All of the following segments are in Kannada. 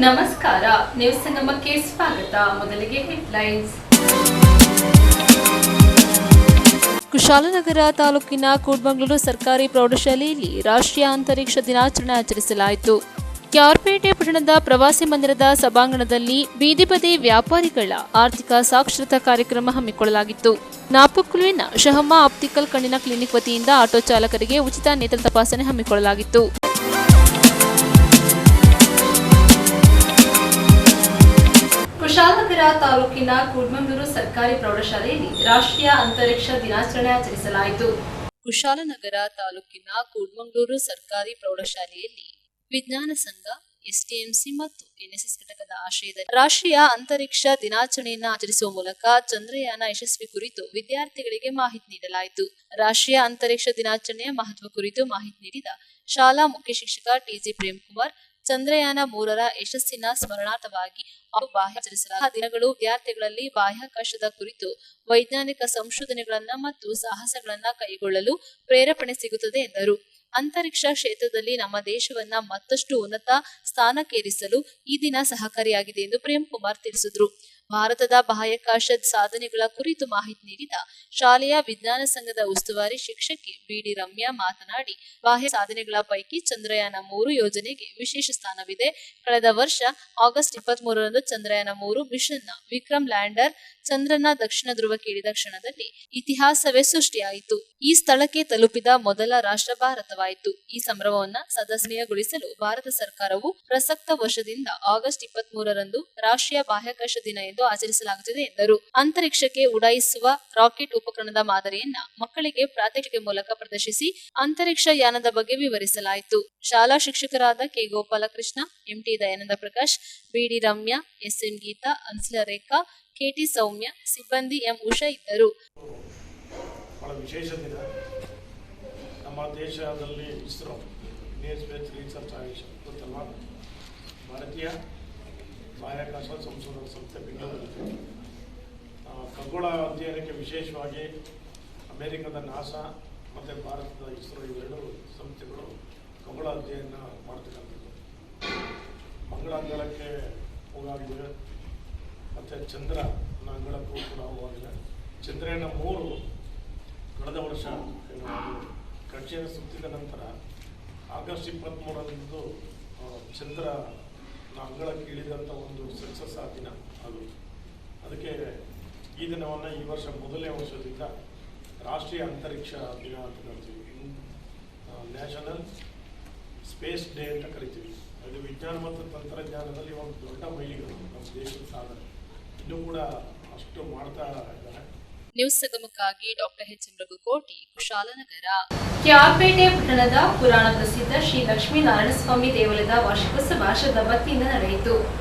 ನಮಸ್ಕಾರ, ನ್ಯೂಸ್ ಸಂಗಮಕ್ಕೆ ಸ್ವಾಗತ. ಮೊದಲಿಗೆ ಹೆಡ್ಲೈನ್ಸ್. ಕುಶಾಲನಗರ ತಾಲೂಕಿನ ಕೂಡ್ಮಂಗ್ಳೂರು ಸರ್ಕಾರಿ ಪ್ರೌಢಶಾಲೆಯಲ್ಲಿ ರಾಷ್ಟ್ರೀಯ ಅಂತರಿಕ್ಷ ದಿನಾಚರಣೆ ಆಚರಿಸಲಾಯಿತು. ಕ್ಯಾರ್ಪೇಟೆ ಪಟ್ಟಣದ ಪ್ರವಾಸಿ ಮಂದಿರದ ಸಭಾಂಗಣದಲ್ಲಿ ಬೀದಿ ಬದಿ ವ್ಯಾಪಾರಿಗಳ ಆರ್ಥಿಕ ಸಾಕ್ಷರತಾ ಕಾರ್ಯಕ್ರಮ ಹಮ್ಮಿಕೊಳ್ಳಲಾಗಿತ್ತು. ನಾಪಕ್ಲುವಿನ ಶಹಮಾ ಆಪ್ಟಿಕಲ್ ಕಣ್ಣಿನ ಕ್ಲಿನಿಕ್ ವತಿಯಿಂದ ಆಟೋ ಚಾಲಕರಿಗೆ ಉಚಿತ ನೇತ್ರ ತಪಾಸಣೆ ಹಮ್ಮಿಕೊಳ್ಳಲಾಗಿತ್ತು. ಕುಶಾಲನಗರ ತಾಲೂಕಿನ ಕೂಡ್ಮಂಗ್ಳೂರು ಸರ್ಕಾರಿ ಪ್ರೌಢಶಾಲೆಯಲ್ಲಿ ರಾಷ್ಟ್ರೀಯ ಅಂತರಿಕ್ಷ ದಿನಾಚರಣೆ ಆಚರಿಸಲಾಯಿತು. ಕುಶಾಲನಗರ ತಾಲೂಕಿನ ಕೂಡ್ಮಂಗ್ಳೂರು ಸರ್ಕಾರಿ ಪ್ರೌಢಶಾಲೆಯಲ್ಲಿ ವಿಜ್ಞಾನ ಸಂಘ, ಎಸ್ಟಿಎಂಸಿ ಮತ್ತು ಎನ್ಎಸ್ಎಸ್ ಘಟಕದ ಆಶ್ರಯದಲ್ಲಿ ರಾಷ್ಟ್ರೀಯ ಅಂತರಿಕ್ಷ ದಿನಾಚರಣೆಯನ್ನು ಆಚರಿಸುವ ಮೂಲಕ ಚಂದ್ರಯಾನ ಯಶಸ್ವಿ ಕುರಿತು ವಿದ್ಯಾರ್ಥಿಗಳಿಗೆ ಮಾಹಿತಿ ನೀಡಲಾಯಿತು. ರಾಷ್ಟ್ರೀಯ ಅಂತರಿಕ್ಷ ದಿನಾಚರಣೆಯ ಮಹತ್ವ ಕುರಿತು ಮಾಹಿತಿ ನೀಡಿದ ಶಾಲಾ ಮುಖ್ಯ ಶಿಕ್ಷಕ ಟಿಜಿ ಪ್ರೇಮ್ಕುಮಾರ್, ಚಂದ್ರಯಾನ 3ರ ಯಶಸ್ಸಿನ ಸ್ಮರಣಾರ್ಥವಾಗಿ ಬಾಹ್ಯ ಆಚರಿಸಲಾದ ದಿನಗಳು ವಿದ್ಯಾರ್ಥಿಗಳಲ್ಲಿ ಬಾಹ್ಯಾಕಾಶದ ಕುರಿತು ವೈಜ್ಞಾನಿಕ ಸಂಶೋಧನೆಗಳನ್ನ ಮತ್ತು ಸಾಹಸಗಳನ್ನ ಕೈಗೊಳ್ಳಲು ಪ್ರೇರೇಪಣೆ ಸಿಗುತ್ತದೆ ಎಂದರು. ಅಂತರಿಕ್ಷ ಕ್ಷೇತ್ರದಲ್ಲಿ ನಮ್ಮ ದೇಶವನ್ನ ಮತ್ತಷ್ಟು ಉನ್ನತ ಸ್ಥಾನಕ್ಕೇರಿಸಲು ಈ ದಿನ ಸಹಕಾರಿಯಾಗಿದೆ ಎಂದು ಪ್ರೇಮ್ಕುಮಾರ್ ತಿಳಿಸಿದರು. ಭಾರತದ ಬಾಹ್ಯಾಕಾಶ ಸಾಧನೆಗಳ ಕುರಿತು ಮಾಹಿತಿ ನೀಡಿದ ಶಾಲೆಯ ವಿಜ್ಞಾನ ಸಂಘದ ಉಸ್ತುವಾರಿ ಶಿಕ್ಷಕಿ ಬಿಡಿ ರಮ್ಯಾ ಮಾತನಾಡಿ, ಬಾಹ್ಯ ಸಾಧನೆಗಳ ಪೈಕಿ ಚಂದ್ರಯಾನ 3 ಯೋಜನೆಗೆ ವಿಶೇಷ ಸ್ಥಾನವಿದೆ. ಕಳೆದ ವರ್ಷ ಆಗಸ್ಟ್ 23ರಂದು ಚಂದ್ರಯಾನ 3 ಮಿಷನ್ನ ವಿಕ್ರಮ್ ಲ್ಯಾಂಡರ್ ಚಂದ್ರನ ದಕ್ಷಿಣ ಧ್ರುವಕ್ಕೆ ಇಳಿದ ಕ್ಷಣದಲ್ಲಿ ಇತಿಹಾಸವೇ ಸೃಷ್ಟಿಯಾಯಿತು. ಈ ಸ್ಥಳಕ್ಕೆ ತಲುಪಿದ ಮೊದಲ ರಾಷ್ಟ್ರ ಭಾರತವಾಯಿತು. ಈ ಸಂಭ್ರಮವನ್ನ ಸದಸ್ಯಗೊಳಿಸಲು ಭಾರತ ಸರ್ಕಾರವು ಪ್ರಸಕ್ತ ವರ್ಷದಿಂದ ಆಗಸ್ಟ್ 23ರಂದು ರಾಷ್ಟ್ರೀಯ ಬಾಹ್ಯಾಕಾಶ ದಿನ ಎಂದು ಆಚರಿಸಲಾಗುತ್ತಿದೆ ಎಂದರು. ಅಂತರಿಕ್ಷಕ್ಕೆ ಉಡಾಯಿಸುವ ರಾಕೆಟ್ ಉಪಕರಣದ ಮಾದರಿಯನ್ನ ಮಕ್ಕಳಿಗೆ ಪ್ರಾತ್ಯಕ್ಷಿಕೆ ಮೂಲಕ ಪ್ರದರ್ಶಿಸಿ ಅಂತರಿಕ್ಷ ಯಾನದ ಬಗ್ಗೆ ವಿವರಿಸಲಾಯಿತು. ಶಾಲಾ ಶಿಕ್ಷಕರಾದ K Gopalakrishna, MT Dayananda Prakash, BD Ramya, SM Geetha, Ansila Rekha, KT Soumya, ಸಿಬ್ಬಂದಿ ಎಂ ಉಷಾ ಇದ್ದರು. ಬಹಳ ವಿಶೇಷ ದಿನ. ನಮ್ಮ ದೇಶದಲ್ಲಿ ISRO Indian space research organisation ಗೊತ್ತಲ್ವಾ, ಭಾರತೀಯ ಬಾಹ್ಯಾಕಾಶ ಸಂಶೋಧನಾ ಸಂಸ್ಥೆ ಬೆಂಗಳೂರಲ್ಲಿ ಖಗೋಳ ಅಧ್ಯಯನಕ್ಕೆ ವಿಶೇಷವಾಗಿ ಅಮೆರಿಕದ ನಾಸಾ ಮತ್ತು ಭಾರತದ ಇಸ್ರೋ ಇವೆರಡು ಸಂಸ್ಥೆಗಳು ಖಗೋಳ ಅಧ್ಯಯನ ಮಾಡ್ತಕ್ಕಂಥದ್ದು. ಮಂಗಳಾಂಗಣಕ್ಕೆ ಹೋಗಾಗಿದೆ ಮತ್ತು ಚಂದ್ರನ ಅಂಗಳಕ್ಕೂ ಕೂಡ ಹೋಗಿದೆ. ಚಂದ್ರಯಾನ 3 ಕಳೆದ ವರ್ಷ ಕಕ್ಷೆಯನ್ನು ಸುತ್ತಿದ ನಂತರ ಆಗಸ್ಟ್ 23ರಂದು ಚಂದ್ರನ ಅಂಗಳಕ್ಕೆ ಇಳಿದಂಥ ಒಂದು ಸಕ್ಸಸ್ ಆ ದಿನ ಅದು. ಅದಕ್ಕೆ ಈ ದಿನವನ್ನು ಈ ವರ್ಷ ಮೊದಲನೇ ವರ್ಷದಿಂದ ರಾಷ್ಟ್ರೀಯ ಅಂತರಿಕ್ಷ ದಿನ ಅಂತ ಕರಿತೀವಿ. ನ್ಯಾಷನಲ್ ಸ್ಪೇಸ್ ಡೇ ಅಂತ ಕರಿತೀವಿ. ಇದು ವಿಜ್ಞಾನ ಮತ್ತು ತಂತ್ರಜ್ಞಾನದಲ್ಲಿ ಒಂದು ದೊಡ್ಡ ಮೈಲಿಗಲ್ಲು ನಮ್ಮ ದೇಶದ ಸಾಧನೆ. ಇನ್ನೂ ಕೂಡ ಅಷ್ಟು ಮಾಡ್ತಾ ಇದ್ದಾರೆ. ನ್ಯೂಸ್ ಸಂಗಮಕ್ಕಾಗಿ doctor H M Raghukoti, Kushalnagar. K R Pete ಪಟ್ಟಣದ ಪುರಾಣ ಪ್ರಸಿದ್ಧ ಶ್ರೀ ಲಕ್ಷ್ಮೀನಾರಾಯಣಸ್ವಾಮಿ ದೇವಾಲಯದ ವಾರ್ಷಿಕೋತ್ಸವ ಶ್ರದ್ಧಾಭಕ್ತಿಯಿಂದ ನಡೆಯಿತು.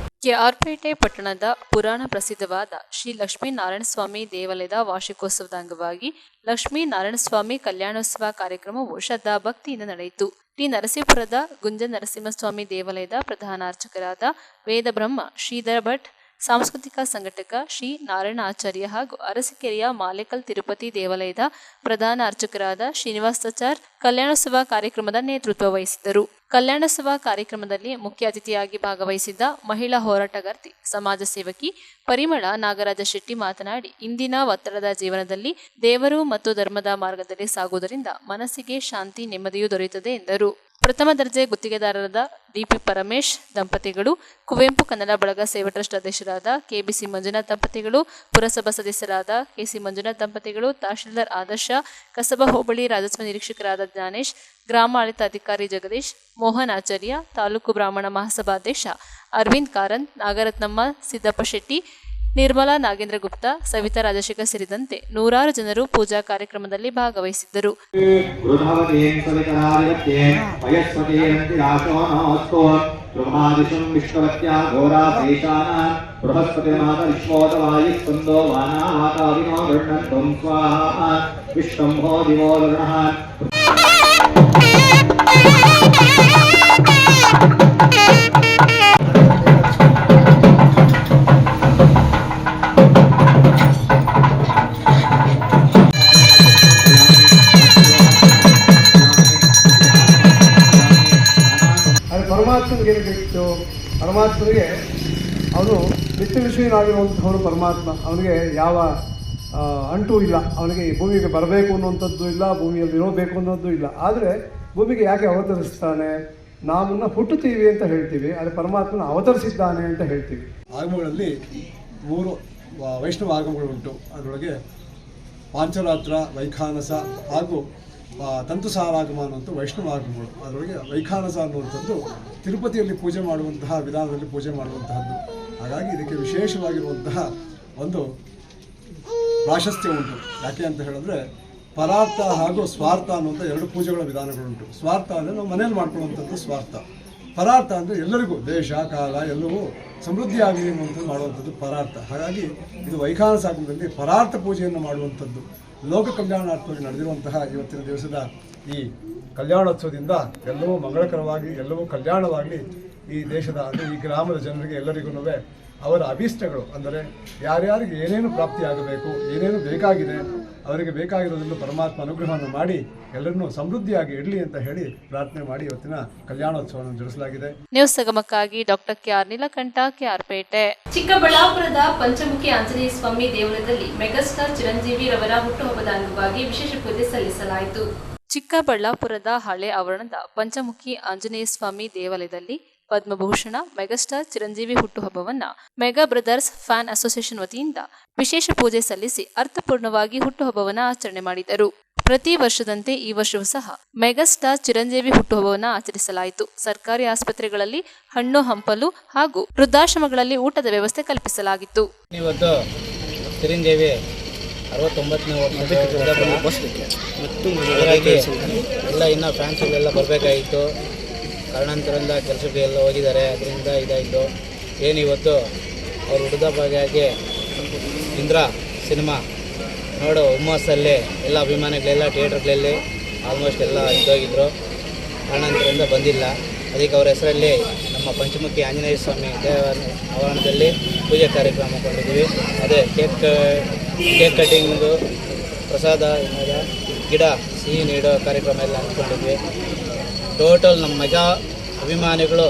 ಕ್ಯಾರ್ಪೇಟೆ ಪಟ್ಟಣದ ಪುರಾಣ ಪ್ರಸಿದ್ಧವಾದ ಶ್ರೀ ಲಕ್ಷ್ಮೀನಾರಾಯಣಸ್ವಾಮಿ ದೇವಾಲಯದ ವಾರ್ಷಿಕೋತ್ಸವದ ಅಂಗವಾಗಿ ಲಕ್ಷ್ಮೀನಾರಾಯಣಸ್ವಾಮಿ ಕಲ್ಯಾಣೋತ್ಸವ ಕಾರ್ಯಕ್ರಮವು ಶ್ರದ್ಧಾಭಕ್ತಿಯಿಂದ ನಡೆಯಿತು. ಟಿ ನರಸೀಪುರದ ಗುಂಜ ನರಸಿಂಹಸ್ವಾಮಿ ದೇವಾಲಯದ ಪ್ರಧಾನ ಅರ್ಚಕರಾದ ವೇದಬ್ರಹ್ಮ ಶ್ರೀಧರ ಭಟ್, ಸಾಂಸ್ಕೃತಿಕ ಸಂಘಟಕ ಶ್ರೀ ನಾರಾಯಣ ಆಚಾರ್ಯ ಹಾಗೂ ಅರಸೀಕೆರೆಯ ಮಾಲೇಕಲ್ ತಿರುಪತಿ ದೇವಾಲಯದ ಪ್ರಧಾನ ಅರ್ಚಕರಾದ ಶ್ರೀನಿವಾಸಾಚಾರ್ ಕಲ್ಯಾಣೋತ್ಸವ ಕಾರ್ಯಕ್ರಮದ ನೇತೃತ್ವ ವಹಿಸಿದ್ದರು. ಕಲ್ಯಾಣೋತ್ಸವ ಕಾರ್ಯಕ್ರಮದಲ್ಲಿ ಮುಖ್ಯ ಅತಿಥಿಯಾಗಿ ಭಾಗವಹಿಸಿದ್ದ ಮಹಿಳಾ ಹೋರಾಟಗಾರ್ತಿ, ಸಮಾಜ ಸೇವಕಿ ಪರಿಮಳ ನಾಗರಾಜ ಶೆಟ್ಟಿ ಮಾತನಾಡಿ, ಇಂದಿನ ಒತ್ತಡದ ಜೀವನದಲ್ಲಿ ದೇವರು ಮತ್ತು ಧರ್ಮದ ಮಾರ್ಗದಲ್ಲಿ ಸಾಗುವುದರಿಂದ ಮನಸ್ಸಿಗೆ ಶಾಂತಿ, ನೆಮ್ಮದಿಯೂ ದೊರೆಯುತ್ತದೆ ಎಂದರು. ಪ್ರಥಮ ದರ್ಜೆ ಗುತ್ತಿಗೆದಾರರಾದ ಡಿಪಿ ಪರಮೇಶ್ ದಂಪತಿಗಳು, ಕುವೆಂಪು ಕನ್ನಡ ಬಳಗ ಸೇವಾ ಟ್ರಸ್ಟ್ ಅಧ್ಯಕ್ಷರಾದ ಕೆಬಿಸಿ ಮಂಜುನಾಥ್ ದಂಪತಿಗಳು, ಪುರಸಭಾ ಸದಸ್ಯರಾದ ಕೆಸಿ ಮಂಜುನಾಥ್ ದಂಪತಿಗಳು, ತಹಶೀಲ್ದಾರ್ ಆದರ್ಶ, ಕಸಬಾ ಹೋಬಳಿ ರಾಜಸ್ವ ನಿರೀಕ್ಷಕರಾದ ಜ್ಞಾನೇಶ್, ಗ್ರಾಮಾಡಳಿತ ಅಧಿಕಾರಿ ಜಗದೀಶ್, ಮೋಹನ್ ಆಚಾರ್ಯ, ತಾಲೂಕು ಬ್ರಾಹ್ಮಣ ಮಹಾಸಭಾಧ್ಯಕ್ಷ ಅರವಿಂದ್ ಕಾರಂತ್, ನಾಗರತ್ನಮ್ಮ ಸಿದ್ದಪ್ಪ ಶೆಟ್ಟಿ, ನಿರ್ಮಲಾ ನಾಗೇಂದ್ರ ಗುಪ್ತಾ, ಸವಿತಾ ರಾಜಶೇಖರ್ ಸೇರಿದಂತೆ ನೂರಾರು ಜನರು ಪೂಜಾ ಕಾರ್ಯಕ್ರಮದಲ್ಲಿ ಭಾಗವಹಿಸಿದ್ದರು. ಪರಮಾತ್ಮನಿಗೆ ಬೇಕಿತ್ತು ಪರಮಾತ್ಮನಿಗೆ ಅವನು ನಿತ್ಯ ವಿಷಯನಾಗಿರುವಂಥವನು ಪರಮಾತ್ಮ. ಅವನಿಗೆ ಯಾವ ಅಂಟೂ ಇಲ್ಲ. ಅವನಿಗೆ ಈ ಭೂಮಿಗೆ ಬರಬೇಕು ಅನ್ನುವಂಥದ್ದು ಇಲ್ಲ, ಭೂಮಿಯಲ್ಲಿ ಇರಬೇಕು ಅನ್ನೋದು ಇಲ್ಲ. ಆದರೆ ಭೂಮಿಗೆ ಯಾಕೆ ಅವತರಿಸ್ತಾನೆ? ನಾವನ್ನ ಹುಟ್ಟುತ್ತೀವಿ ಅಂತ ಹೇಳ್ತೀವಿ, ಆದರೆ ಪರಮಾತ್ಮನ ಅವತರಿಸಿದ್ದಾನೆ ಅಂತ ಹೇಳ್ತೀವಿ. ಆಗಮಗಳಲ್ಲಿ 3 ವೈಷ್ಣವ ಆಗಮಗಳುಂಟು. ಅದರೊಳಗೆ ಪಾಂಚರಾತ್ರ, ವೈಖಾನಸ ಹಾಗೂ ತಂತುಸಾರಾಗಮ ಅನ್ನುವಂಥ ವೈಷ್ಣವ ಆಗಮಗಳು. ಅದರೊಳಗೆ ವೈಖಾನಸ ಅನ್ನುವಂಥದ್ದು ತಿರುಪತಿಯಲ್ಲಿ ಪೂಜೆ ಮಾಡುವಂತಹ ವಿಧಾನದಲ್ಲಿ ಪೂಜೆ ಮಾಡುವಂತಹದ್ದು. ಹಾಗಾಗಿ ಇದಕ್ಕೆ ವಿಶೇಷವಾಗಿರುವಂತಹ ಒಂದು ಪ್ರಾಶಸ್ತ್ಯ ಉಂಟು. ಯಾಕೆ ಅಂತ ಹೇಳಿದ್ರೆ ಪರಾರ್ಥ ಹಾಗೂ ಸ್ವಾರ್ಥ ಅನ್ನುವಂಥ 2 ಪೂಜೆಗಳ ವಿಧಾನಗಳುಂಟು. ಸ್ವಾರ್ಥ ಅಂದರೆ ನಾವು ಮನೇಲಿ ಮಾಡ್ಕೊಳ್ಳುವಂಥದ್ದು ಸ್ವಾರ್ಥ. ಪರಾರ್ಥ ಅಂದರೆ ಎಲ್ಲರಿಗೂ ದೇಶ ಕಾಲ ಎಲ್ಲವೂ ಸಮೃದ್ಧಿ ಆಗಲಿ ಅನ್ನುವಂಥದ್ದು ಮಾಡುವಂಥದ್ದು ಪರಾರ್ಥ. ಹಾಗಾಗಿ ಇದು ವೈಖಾನಸ ಆಗಮದಲ್ಲಿ ಪರಾರ್ಥ ಪೂಜೆಯನ್ನು ಮಾಡುವಂಥದ್ದು. ಲೋಕ ಕಲ್ಯಾಣಾರ್ಥವಾಗಿ ನಡೆದಿರುವಂತಹ ಇವತ್ತಿನ ದಿವಸದ ಈ ಕಲ್ಯಾಣೋತ್ಸವದಿಂದ ಎಲ್ಲವೂ ಮಂಗಳಕರವಾಗಿ, ಎಲ್ಲವೂ ಕಲ್ಯಾಣವಾಗಲಿ. ಈ ದೇಶದ ಅಂದರೆ ಈ ಗ್ರಾಮದ ಜನರಿಗೆ ಎಲ್ಲರಿಗೂ ಅವರ ಅಭೀಷ್ಟಗಳು, ಅಂದರೆ ಯಾರ್ಯಾರಿಗೆ ಏನೇನು ಪ್ರಾಪ್ತಿಯಾಗಬೇಕು, ಏನೇನು ಬೇಕಾಗಿದೆ, ಅವರಿಗೆ ಬೇಕಾಗಿರೋದನ್ನು ಪರಮಾತ್ಮ ಅನುಗ್ರಹವನ್ನು ಮಾಡಿ ಎಲ್ಲರನ್ನೂ ಸಮೃದ್ಧಿಯಾಗಿ ಇಡಲಿ ಅಂತ ಹೇಳಿ ಪ್ರಾರ್ಥನೆ ಮಾಡಿ ಇವತ್ತಿನ ಕಲ್ಯಾಣೋತ್ಸವವನ್ನು ಜರುಗಿಸಲಾಗಿದೆ. ನ್ಯೂಸ್ ಸಂಗಮಕ್ಕಾಗಿ ಡಾಕ್ಟರ್ ಕೆಆರ್ ನೀಲಕಂಠ, ಕೆಆರ್ಪೇಟೆ. ಚಿಕ್ಕಬಳ್ಳಾಪುರದ ಪಂಚಮುಖಿ ಆಂಜನೇಯ ಸ್ವಾಮಿ ದೇಗುಲದಲ್ಲಿ ಮೆಗಾಸ್ಟಾರ್ ಚಿರಂಜೀವಿ ರವರ ಹುಟ್ಟುಹಬ್ಬದ ಅಂಗವಾಗಿ ವಿಶೇಷ ಪೂಜೆ ಸಲ್ಲಿಸಲಾಯಿತು. ಚಿಕ್ಕಬಳ್ಳಾಪುರದ ಹಳೆ ಆವರಣದ ಪಂಚಮುಖಿ ಆಂಜನೇಯ ಸ್ವಾಮಿ ದೇವಾಲಯದಲ್ಲಿ ಪದ್ಮಭೂಷಣ ಮೆಗಾಸ್ಟಾರ್ ಚಿರಂಜೀವಿ ಹುಟ್ಟುಹಬ್ಬವನ್ನ ಮೆಗಾ ಬ್ರದರ್ಸ್ ಫ್ಯಾನ್ ಅಸೋಸಿಯೇಷನ್ ವತಿಯಿಂದ ವಿಶೇಷ ಪೂಜೆ ಸಲ್ಲಿಸಿ ಅರ್ಥಪೂರ್ಣವಾಗಿ ಹುಟ್ಟುಹಬ್ಬವನ್ನ ಆಚರಣೆ ಮಾಡಿದರು. ಪ್ರತಿ ವರ್ಷದಂತೆ ಈ ವರ್ಷವೂ ಸಹ ಮೆಗಾಸ್ಟಾರ್ ಚಿರಂಜೀವಿ ಹುಟ್ಟುಹಬ್ಬವನ್ನು ಆಚರಿಸಲಾಯಿತು. ಸರ್ಕಾರಿ ಆಸ್ಪತ್ರೆಗಳಲ್ಲಿ ಹಣ್ಣು ಹಂಪಲು ಹಾಗೂ ವೃದ್ಧಾಶ್ರಮಗಳಲ್ಲಿ ಊಟದ ವ್ಯವಸ್ಥೆ ಕಲ್ಪಿಸಲಾಗಿತ್ತು. ಇವತ್ತು ಚಿರಂಜೀವಿ 69ನೇ ಹಾಗಾಗಿ ಎಲ್ಲ ಇನ್ನೂ ಫ್ಯಾನ್ಸ್ಗಳೆಲ್ಲ ಬರಬೇಕಾಗಿತ್ತು. ಕಾರಣಾಂತರದಿಂದ ಕೆಲಸಕ್ಕೆ ಎಲ್ಲ ಹೋಗಿದ್ದಾರೆ, ಅದರಿಂದ ಇದಾಯಿತು. ಏನಿವತ್ತು ಅವ್ರ ಹುಡುಗಬಾಗಿಯಾಗಿ ಇಂದ್ರ ಸಿನಿಮಾ ನೋಡೋ ಹುಮ್ಮಸ್ಸಲ್ಲಿ ಎಲ್ಲ ಅಭಿಮಾನಿಗಳೆಲ್ಲ ಥಿಯೇಟ್ರ್ಗಳಲ್ಲಿ ಆಲ್ಮೋಸ್ಟ್ ಎಲ್ಲ ಇದ್ದೋಗಿದ್ರು. ಕಾರಣಾಂತರದಿಂದ ಬಂದಿಲ್ಲ. ಅದಕ್ಕೆ ಅವರ ಹೆಸರಲ್ಲಿ ನಮ್ಮ ಪಂಚಮುಖಿ ಆಂಜನೇಯ ಸ್ವಾಮಿ ಆವರಣದಲ್ಲಿ ಪೂಜೆ ಕಾರ್ಯಕ್ರಮ ಕೊಂಡಿದ್ದೀವಿ. ಅದೇ ಕೇಕ್ ಕಟಿಂಗು, ಪ್ರಸಾದ, ಗಿಡ ಸಿಹಿ ನೀಡೋ ಕಾರ್ಯಕ್ರಮ ಎಲ್ಲ ಅಂದ್ಕೊಂಡಿದ್ವಿ. ಟೋಟಲ್ ನಮ್ಮ ಮೆಗಾ ಅಭಿಮಾನಿಗಳು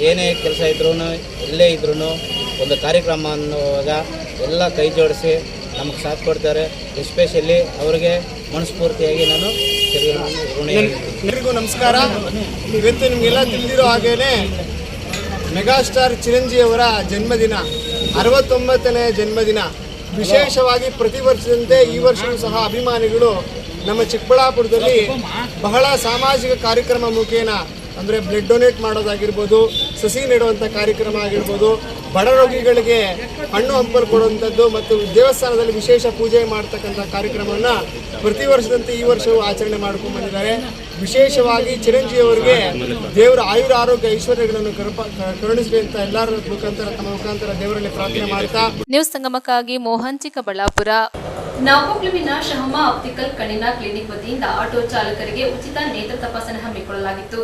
ಏನೇ ಕೆಲಸ ಇದ್ರೂ ಎಲ್ಲೇ ಇದ್ರೂ ಒಂದು ಕಾರ್ಯಕ್ರಮ ಅನ್ನುವಾಗ ಎಲ್ಲ ಕೈ ಜೋಡಿಸಿ ನಮಗೆ ಸಾಥ್ ಕೊಡ್ತಾರೆ. ಎಸ್ಪೆಷಲಿ ಅವರಿಗೆ ಮನಸ್ಫೂರ್ತಿಯಾಗಿ ನಾನು ಎಲ್ಲರಿಗೂ ನಮಸ್ಕಾರ. ಇವತ್ತು ನಿಮಗೆಲ್ಲ ತಿಳಿದಿರೋ ಹಾಗೇನೆ ಮೆಗಾಸ್ಟಾರ್ ಚಿರಂಜೀವಿಯವರ ಜನ್ಮದಿನ, 69ನೇ ಜನ್ಮದಿನ. ವಿಶೇಷವಾಗಿ ಪ್ರತಿ ವರ್ಷದಂತೆ ಈ ವರ್ಷವೂ ಸಹ ಅಭಿಮಾನಿಗಳು ನಮ್ಮ ಚಿಕ್ಕಬಳ್ಳಾಪುರದಲ್ಲಿ ಬಹಳ ಸಾಮಾಜಿಕ ಕಾರ್ಯಕ್ರಮ ಮುಖೇನ, ಅಂದರೆ ಬ್ಲಡ್ ಡೊನೇಟ್ ಮಾಡೋದಾಗಿರ್ಬೋದು, ಸಸಿ ನೆಡುವಂಥ ಕಾರ್ಯಕ್ರಮ ಆಗಿರ್ಬೋದು, ಬಡ ರೋಗಿಗಳಿಗೆ ಹಣ್ಣು ಹಂಪಲು ಕೊಡುವಂಥದ್ದು ಮತ್ತು ದೇವಸ್ಥಾನದಲ್ಲಿ ವಿಶೇಷ ಪೂಜೆ ಮಾಡ್ತಕ್ಕಂಥ ಕಾರ್ಯಕ್ರಮವನ್ನು ಪ್ರತಿ ವರ್ಷದಂತೆ ಈ ವರ್ಷವೂ ಆಚರಣೆ ಮಾಡ್ಕೊಂಡು ಬಂದಿದ್ದಾರೆ. ವಿಶೇಷವಾಗಿ ಚಿರಂಜೀವಿಯವರಿಗೆ ದೇವರ ಆಯುರ ಆರೋಗ್ಯ ಐಶ್ವರ್ಯಗಳನ್ನು ಕರುಣಿಸಲಿ ಅಂತ ಎಲ್ಲರ ತಮ್ಮ ಮುಖಾಂತರ ದೇವರಲ್ಲಿ ಪ್ರಾರ್ಥನೆ ಮಾಡ್ತಾ. ನ್ಯೂಸ್ ಸಂಗಮಕ್ಕಾಗಿ ಮೋಹನ್, ಚಿಕ್ಕಬಳ್ಳಾಪುರ. ನಾಪೋಕ್ಲುವಿನ ಶಹಮಾ ಆಪ್ಟಿಕಲ್ ಕಣ್ಣಿನ ಕ್ಲಿನಿಕ್ ವತಿಯಿಂದ ಆಟೋ ಚಾಲಕರಿಗೆ ಉಚಿತ ನೇತ್ರ ತಪಾಸಣೆ ಹಮ್ಮಿಕೊಳ್ಳಲಾಗಿತ್ತು.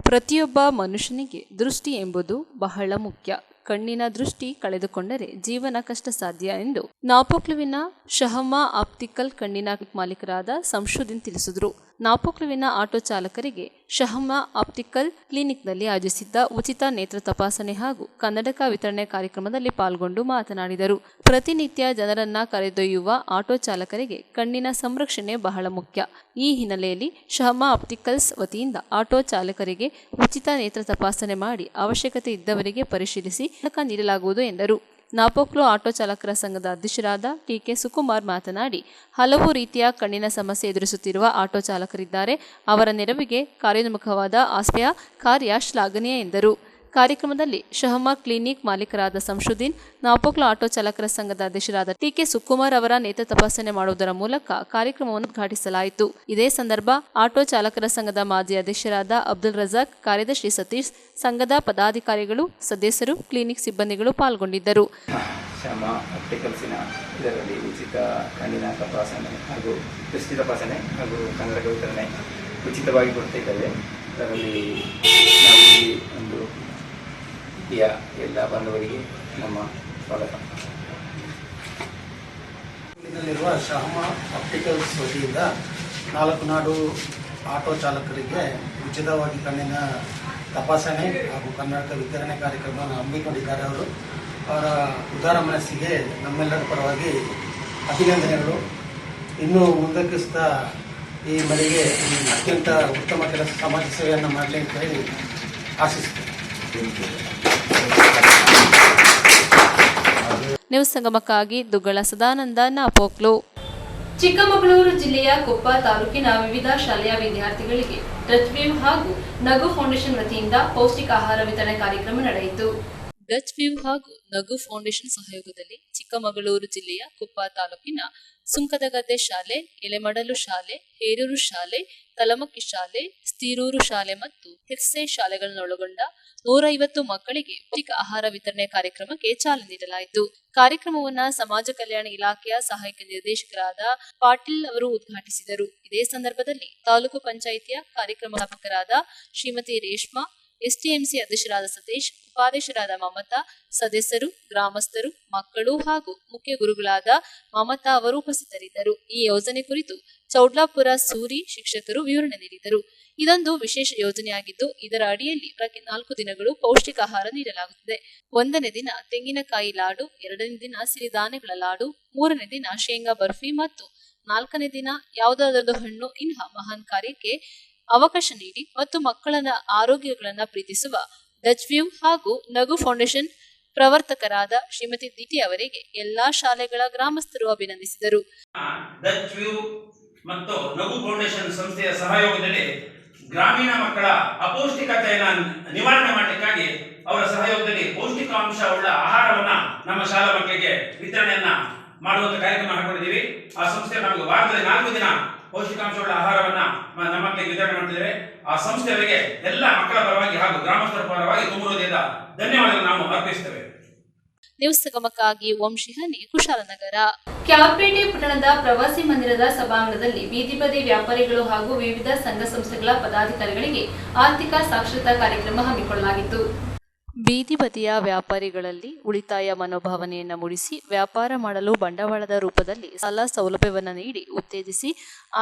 ಪ್ರತಿಯೊಬ್ಬ ಮನುಷ್ಯನಿಗೆ ದೃಷ್ಟಿ ಎಂಬುದು ಬಹಳ ಮುಖ್ಯ. ಕಣ್ಣಿನ ದೃಷ್ಟಿ ಕಳೆದುಕೊಂಡರೆ ಜೀವನ ಕಷ್ಟ ಸಾಧ್ಯ ಎಂದು ನಾಪೋಕ್ಲುವಿನ ಶಹಮಾ ಆಪ್ಟಿಕಲ್ ಕಣ್ಣಿನ ಮಾಲೀಕರಾದ ಸಂಶೋಧನ್ ತಿಳಿಸಿದರು. ನಾಪೋಕ್ಲುವಿನ ಆಟೋ ಚಾಲಕರಿಗೆ ಶಹಮಾ ಆಪ್ಟಿಕಲ್ ಕ್ಲಿನಿಕ್ನಲ್ಲಿ ಆಯೋಜಿಸಿದ್ದ ಉಚಿತ ನೇತ್ರ ತಪಾಸಣೆ ಹಾಗೂ ಕನ್ನಡಕ ವಿತರಣೆ ಕಾರ್ಯಕ್ರಮದಲ್ಲಿ ಪಾಲ್ಗೊಂಡು ಮಾತನಾಡಿದರು. ಪ್ರತಿನಿತ್ಯ ಜನರನ್ನ ಕರೆದೊಯ್ಯುವ ಆಟೋ ಚಾಲಕರಿಗೆ ಕಣ್ಣಿನ ಸಂರಕ್ಷಣೆ ಬಹಳ ಮುಖ್ಯ. ಈ ಹಿನ್ನೆಲೆಯಲ್ಲಿ ಶಹಮಾ ಆಪ್ಟಿಕಲ್ಸ್ ವತಿಯಿಂದ ಆಟೋ ಚಾಲಕರಿಗೆ ಉಚಿತ ನೇತ್ರ ತಪಾಸಣೆ ಮಾಡಿ ಅವಶ್ಯಕತೆ ಇದ್ದವರಿಗೆ ಪರಿಶೀಲಿಸಿ ನೀಡಲಾಗುವುದು ಎಂದರು. ನಾಪೋಕ್ಲು ಆಟೋ ಚಾಲಕರ ಸಂಘದ ಅಧ್ಯಕ್ಷರಾದ ಟಿಕೆ ಸುಕುಮಾರ್ ಮಾತನಾಡಿ, ಹಲವು ರೀತಿಯ ಕಣ್ಣಿನ ಸಮಸ್ಯೆ ಎದುರಿಸುತ್ತಿರುವ ಆಟೋ ಚಾಲಕರಿದ್ದಾರೆ. ಅವರ ನೆರವಿಗೆ ಕಾರ್ಯೋನ್ಮುಖವಾದ ಆಸ್ಪೆಯ ಕಾರ್ಯ ಶ್ಲಾಘನೀಯ ಎಂದರು. ಕಾರ್ಯಕ್ರಮದಲ್ಲಿ ಶಹಮಾ ಕ್ಲಿನಿಕ್ ಮಾಲೀಕರಾದ ಸಂಶೋಧನ್, ನಾಪೋಕ್ಲು ಆಟೋ ಚಾಲಕರ ಸಂಘದ ಅಧ್ಯಕ್ಷರಾದ ಟಿಕೆ ಸುಕುಮಾರ್ ಅವರ ನೇತ್ರ ತಪಾಸಣೆ ಮಾಡುವುದರ ಮೂಲಕ ಕಾರ್ಯಕ್ರಮವನ್ನು ಉದ್ಘಾಟಿಸಲಾಯಿತು. ಇದೇ ಸಂದರ್ಭ ಆಟೋ ಚಾಲಕರ ಸಂಘದ ಮಾಜಿ ಅಧ್ಯಕ್ಷರಾದ ಅಬ್ದುಲ್ ರಜಾಕ್, ಕಾರ್ಯದರ್ಶಿ ಸತೀಶ್, ಸಂಘದ ಪದಾಧಿಕಾರಿಗಳು, ಸದಸ್ಯರು, ಕ್ಲಿನಿಕ್ ಸಿಬ್ಬಂದಿಗಳು ಪಾಲ್ಗೊಂಡಿದ್ದರು. ಶಹಮಾ ಆಪ್ಟಿಕಲ್ಸಿನ ಇದರಲ್ಲಿ ಉಚಿತ ಕಣ್ಣಿನ ತಪಾಸಣೆ ಹಾಗೂ ದೃಷ್ಟಿ ತಪಾಸಣೆ ಹಾಗೂ ಕನ್ನಡಕ ವಿತರಣೆ ಉಚಿತವಾಗಿ ಕೊಡ್ತಿದ್ದೇವೆ. ಅದರಲ್ಲಿ ನಾವು ಈ ಒಂದು ಎಲ್ಲ ಬಂಧುವರಿಗೆ ನಮ್ಮ ಸ್ವಾಗತ. ಇಲ್ಲಿರುವ ಶಹಮಾ ಆಪ್ಟಿಕಲ್ಸ್ ವತಿಯಿಂದ 4 ನಾಡು ಆಟೋ ಚಾಲಕರಿಗೆ ಉಚಿತವಾಗಿ ಕಣ್ಣಿನ ತಪಾಸಣೆ ಹಾಗೂ ಕನ್ನಡಕ ವಿತರಣೆ ಕಾರ್ಯಕ್ರಮವನ್ನು ಹಮ್ಮಿಕೊಂಡಿದ್ದಾರೆ. ಅವರ ಉದಾರ ಮನಸ್ಸಿಗೆ ನಮ್ಮೆಲ್ಲರ ಪರವಾಗಿ ಅಭಿನಂದನೆಗಳು. ಇನ್ನೂ ಮುಂದಕ್ಕಿಸ್ತಾ ಈ ಮನೆಗೆ ಅತ್ಯಂತ ಉತ್ತಮ ಕೆಲಸ ಸಮಾಜ ಸೇವೆಯನ್ನು ಮಾಡಲಿ ಅಂತ ಹೇಳಿ ಆಶಿಸ್ತೀನಿ. ನ್ಯೂಸ್ ಸಂಗಮಕ್ಕಾಗಿ ದುಗ್ಗಳ ಸದಾನಂದ ನಾಪೋಕ್ಲು. ಚಿಕ್ಕಮಗಳೂರು ಜಿಲ್ಲೆಯ ಕೊಪ್ಪ ತಾಲೂಕಿನ ವಿವಿಧ ಶಾಲೆಯ ವಿದ್ಯಾರ್ಥಿಗಳಿಗೆ ಡಚ್ ವ್ಯೂ ಹಾಗೂ ನಗು ಫೌಂಡೇಶನ್ ವತಿಯಿಂದ ಪೌಷ್ಟಿಕ ಆಹಾರ ವಿತರಣೆ ಕಾರ್ಯಕ್ರಮ ನಡೆಯಿತು. ಡಚ್ ವ್ಯೂ ಹಾಗೂ ನಗು ಫೌಂಡೇಶನ್ ಸಹಯೋಗದಲ್ಲಿ ಚಿಕ್ಕಮಗಳೂರು ಜಿಲ್ಲೆಯ ಕೊಪ್ಪ ತಾಲೂಕಿನ ಸುಂಕದಗದ್ದೆ ಶಾಲೆ, ಎಲೆಮಡಲು ಶಾಲೆ, ಹೇರೂರು ಶಾಲೆ, ಕಲಮಕ್ಕಿ ಶಾಲೆ, ಸ್ತೀರೂರು ಶಾಲೆ ಮತ್ತು ಹೆರ್ಸೆ ಶಾಲೆಗಳನ್ನೊಳಗೊಂಡ 150 ಮಕ್ಕಳಿಗೆ ಪೌಷ್ಟಿಕ ಆಹಾರ ವಿತರಣೆ ಕಾರ್ಯಕ್ರಮಕ್ಕೆ ಚಾಲನೆ ನೀಡಲಾಯಿತು. ಕಾರ್ಯಕ್ರಮವನ್ನು ಸಮಾಜ ಕಲ್ಯಾಣ ಇಲಾಖೆಯ ಸಹಾಯಕ ನಿರ್ದೇಶಕರಾದ ಪಾಟೀಲ್ ಅವರು ಉದ್ಘಾಟಿಸಿದರು. ಇದೇ ಸಂದರ್ಭದಲ್ಲಿ ತಾಲೂಕು ಪಂಚಾಯಿತಿಯ ಕಾರ್ಯಕ್ರಮ ವ್ಯಾಪಕರಾದ ಶ್ರೀಮತಿ ರೇಷ್ಮಾ, ಎಸ್ಟಿಎಂಸಿ ಅಧ್ಯಕ್ಷರಾದ ಸತೀಶ್, ಉಪಾಧ್ಯಕ್ಷರಾದ ಮಮತಾ, ಸದಸ್ಯರು, ಗ್ರಾಮಸ್ಥರು, ಮಕ್ಕಳು ಹಾಗೂ ಮುಖ್ಯ ಗುರುಗಳಾದ ಮಮತಾ ಅವರು ಉಪಸ್ಥಿತರಿದ್ದರು. ಈ ಯೋಜನೆ ಕುರಿತು ಚೌಡ್ಲಾಪುರ ಸೂರಿ ಶಿಕ್ಷಕರು ವಿವರಣೆ ನೀಡಿದರು. ಇದೊಂದು ವಿಶೇಷ ಯೋಜನೆಯಾಗಿದ್ದು, ಇದರ ಅಡಿಯಲ್ಲಿ ಪ್ರತಿ 4 ದಿನಗಳು ಪೌಷ್ಟಿಕ ಆಹಾರ ನೀಡಲಾಗುತ್ತದೆ. 1ನೇ ದಿನ ತೆಂಗಿನಕಾಯಿ ಲಾಡು, 2ನೇ ದಿನ ಸಿರಿಧಾನ್ಯಗಳ ಲಾಡು, 3ನೇ ದಿನ ಶೇಂಗಾ ಬರ್ಫಿ ಮತ್ತು 4ನೇ ದಿನ ಯಾವುದಾದರೂ ಹಣ್ಣು ಇಂತಹ ಮಹಾನ್ ಕಾರ್ಯಕ್ಕೆ ಅವಕಾಶ ನೀಡಿ ಮತ್ತು ಮಕ್ಕಳ ಆರೋಗ್ಯಗಳನ್ನು ಪ್ರೀತಿಸುವ ಡಚ್ ವ್ಯೂ ಹಾಗೂ ನಗು ಫೌಂಡೇಶನ್ ಪ್ರವರ್ತಕರಾದ ಶ್ರೀಮತಿ ದೀಟಿ ಅವರಿಗೆ ಎಲ್ಲಾ ಶಾಲೆಗಳ ಗ್ರಾಮಸ್ಥರು ಅಭಿನಂದಿಸಿದರು. ಡಚ್ ವ್ಯೂ ಮತ್ತು ನಗು ಫೌಂಡೇಶನ್ ಸಂಸ್ಥೆಯ ಸಹಯೋಗದಲ್ಲಿ ಗ್ರಾಮೀಣ ಮಕ್ಕಳ ಅಪೌಷ್ಟಿಕತೆಯನ್ನು ನಿವಾರಣೆ ಮಾಡಲಿಕ್ಕಾಗಿ ಅವರ ಸಹಯೋಗದಲ್ಲಿ ಪೌಷ್ಟಿಕಾಂಶವುಳ್ಳ ಆಹಾರವನ್ನ ನಮ್ಮ ಶಾಲಾ ಮಕ್ಕಳಿಗೆ ವಿತರಣೆಯನ್ನ ಮಾಡುವಂತ ಕಾರ್ಯಕ್ರಮ ಹಾಕೊಂಡಿದ್ದೀವಿ. ಆ ಸಂಸ್ಥೆ ನಮಗೆ ವಾರದಲ್ಲಿ 4 ದಿನ ಪೌಷ್ಟಿಕಾಂಶವುಳ್ಳ ಆಹಾರವನ್ನ ನಮ್ಮ ಮಕ್ಕಳಿಗೆ ವಿತರಣೆ ಮಾಡ್ತಿದ್ದೇವೆ. ಆ ಸಂಸ್ಥೆಯವರಿಗೆ ಎಲ್ಲ ಮಕ್ಕಳ ಪರವಾಗಿ ಹಾಗೂ ಗ್ರಾಮಸ್ಥರ ಪರವಾಗಿ ತುಂಬ ಹೃದಯದ ಧನ್ಯವಾದಗಳು ನಾವು ಅರ್ಪಿಸುತ್ತೇವೆ. ನ್ಯೂಸ್ ಸಂಗಮಕ್ಕಾಗಿ ವಂಶಿಹನಿ, ಕುಶಾಲನಗರ. ಕ್ಯಾರ್ಪೇಟೆ ಪಟ್ಟಣದ ಪ್ರವಾಸಿ ಮಂದಿರದ ಸಭಾಂಗಣದಲ್ಲಿ ಬೀದಿ ಬದಿ ವ್ಯಾಪಾರಿಗಳು ಹಾಗೂ ವಿವಿಧ ಸಂಘ ಸಂಸ್ಥೆಗಳ ಪದಾಧಿಕಾರಿಗಳಿಗೆ ಆರ್ಥಿಕ ಸಾಕ್ಷರತಾ ಕಾರ್ಯಕ್ರಮ ಹಮ್ಮಿಕೊಳ್ಳಲಾಗಿತ್ತು. ಬೀದಿ ಬದಿಯ ವ್ಯಾಪಾರಿಗಳಲ್ಲಿ ಉಳಿತಾಯ ಮನೋಭಾವನೆಯನ್ನು ಮೂಡಿಸಿ ವ್ಯಾಪಾರ ಮಾಡಲು ಬಂಡವಾಳದ ರೂಪದಲ್ಲಿ ಸಾಲ ಸೌಲಭ್ಯವನ್ನು ನೀಡಿ ಉತ್ತೇಜಿಸಿ